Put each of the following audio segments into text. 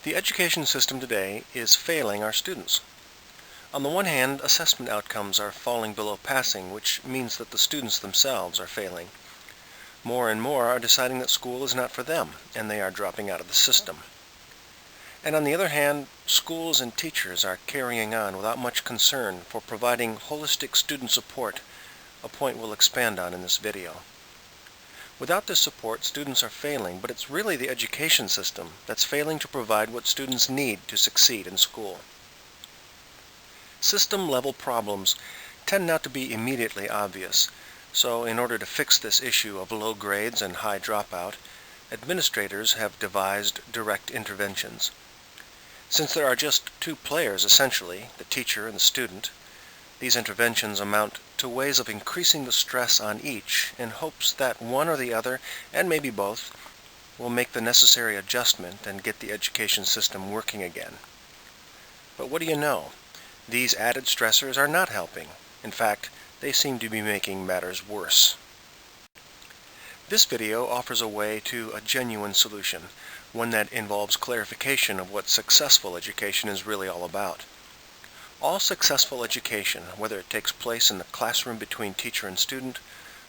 The education system today is failing our students. On the one hand, assessment outcomes are falling below passing, which means that the students themselves are failing. More and more are deciding that school is not for them, and they are dropping out of the system. And on the other hand, schools and teachers are carrying on without much concern for providing holistic student support, a point we'll expand on in this video. Without this support, students are failing, but it's really the education system that's failing to provide what students need to succeed in school. System-level problems tend not to be immediately obvious, so in order to fix this issue of low grades and high dropout, administrators have devised direct interventions. Since there are just two players essentially, the teacher and the student, these interventions amount to ways of increasing the stress on each in hopes that one or the other, and maybe both, will make the necessary adjustment and get the education system working again. But what do you know? These added stressors are not helping. In fact, they seem to be making matters worse. This video offers a way to a genuine solution, one that involves clarification of what successful education is really all about. All successful education, whether it takes place in the classroom between teacher and student,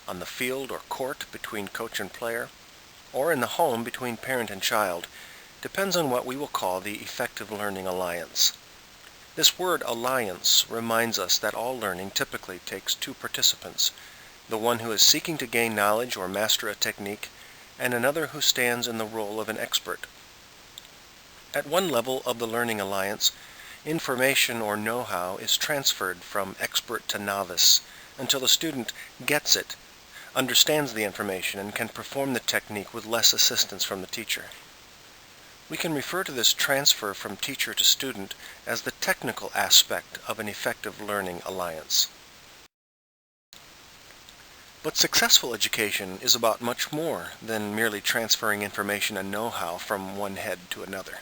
on the field or court between coach and player, or in the home between parent and child, depends on what we will call the effective learning alliance. This word alliance reminds us that all learning typically takes two participants, the one who is seeking to gain knowledge or master a technique, and another who stands in the role of an expert. At one level of the learning alliance, information or know-how is transferred from expert to novice until the student gets it, understands the information, and can perform the technique with less assistance from the teacher. We can refer to this transfer from teacher to student as the technical aspect of an effective learning alliance. But successful education is about much more than merely transferring information and know-how from one head to another.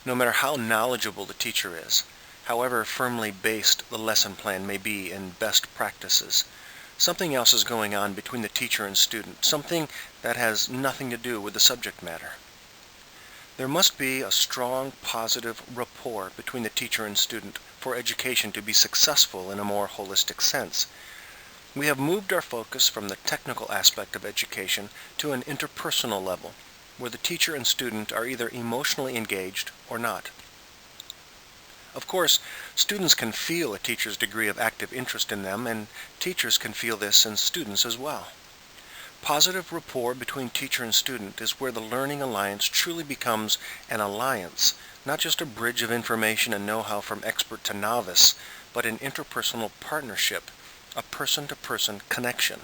No matter how knowledgeable the teacher is, however firmly based the lesson plan may be in best practices, something else is going on between the teacher and student, something that has nothing to do with the subject matter. There must be a strong, positive rapport between the teacher and student for education to be successful in a more holistic sense. We have moved our focus from the technical aspect of education to an interpersonal level, where the teacher and student are either emotionally engaged or not. Of course, students can feel a teacher's degree of active interest in them, and teachers can feel this in students as well. Positive rapport between teacher and student is where the learning alliance truly becomes an alliance, not just a bridge of information and know-how from expert to novice, but an interpersonal partnership, a person-to-person connection.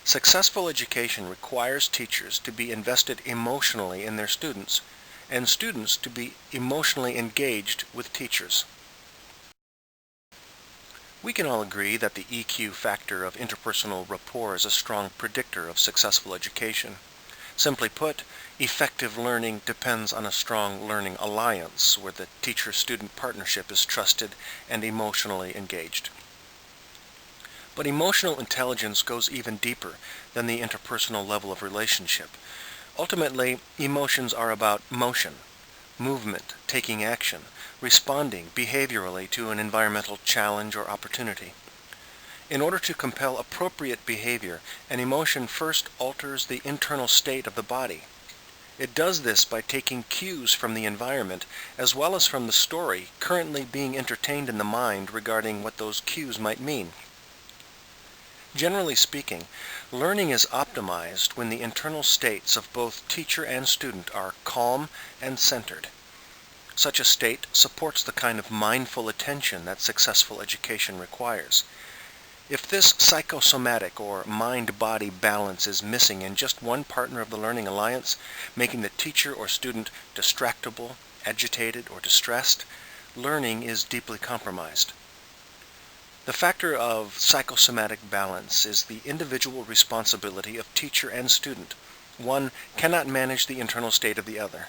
Successful education requires teachers to be invested emotionally in their students, and students to be emotionally engaged with teachers. We can all agree that the EQ factor of interpersonal rapport is a strong predictor of successful education. Simply put, effective learning depends on a strong learning alliance where the teacher-student partnership is trusted and emotionally engaged. But emotional intelligence goes even deeper than the interpersonal level of relationship. Ultimately, emotions are about motion, movement, taking action, responding behaviorally to an environmental challenge or opportunity. In order to compel appropriate behavior, an emotion first alters the internal state of the body. It does this by taking cues from the environment as well as from the story currently being entertained in the mind regarding what those cues might mean. Generally speaking, learning is optimized when the internal states of both teacher and student are calm and centered. Such a state supports the kind of mindful attention that successful education requires. If this psychosomatic or mind-body balance is missing in just one partner of the learning alliance, making the teacher or student distractible, agitated, or distressed, learning is deeply compromised. The factor of psychosomatic balance is the individual responsibility of teacher and student. One cannot manage the internal state of the other.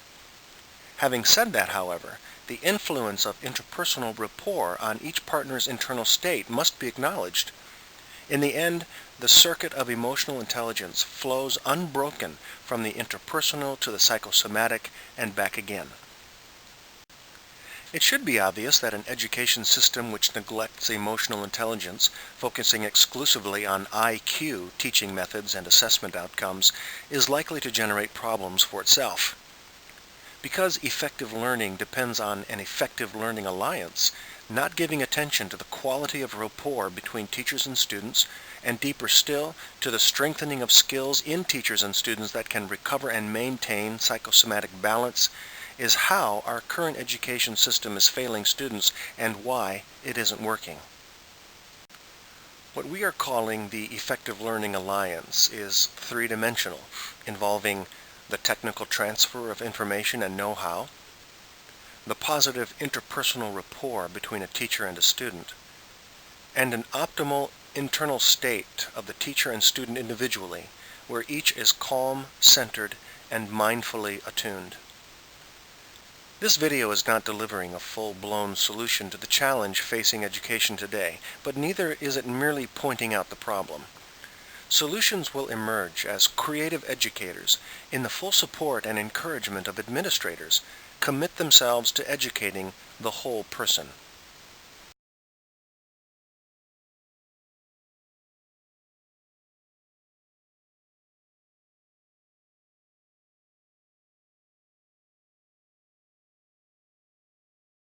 Having said that, however, the influence of interpersonal rapport on each partner's internal state must be acknowledged. In the end, the circuit of emotional intelligence flows unbroken from the interpersonal to the psychosomatic and back again. It should be obvious that an education system which neglects emotional intelligence, focusing exclusively on IQ teaching methods and assessment outcomes, is likely to generate problems for itself. Because effective learning depends on an effective learning alliance, not giving attention to the quality of rapport between teachers and students, and deeper still, to the strengthening of skills in teachers and students that can recover and maintain psychosomatic balance, is how our current education system is failing students and why it isn't working. What we are calling the Effective Learning Alliance is three-dimensional, involving the technical transfer of information and know-how, the positive interpersonal rapport between a teacher and a student, and an optimal internal state of the teacher and student individually, where each is calm, centered, and mindfully attuned. This video is not delivering a full-blown solution to the challenge facing education today, but neither is it merely pointing out the problem. Solutions will emerge as creative educators, in the full support and encouragement of administrators, commit themselves to educating the whole person.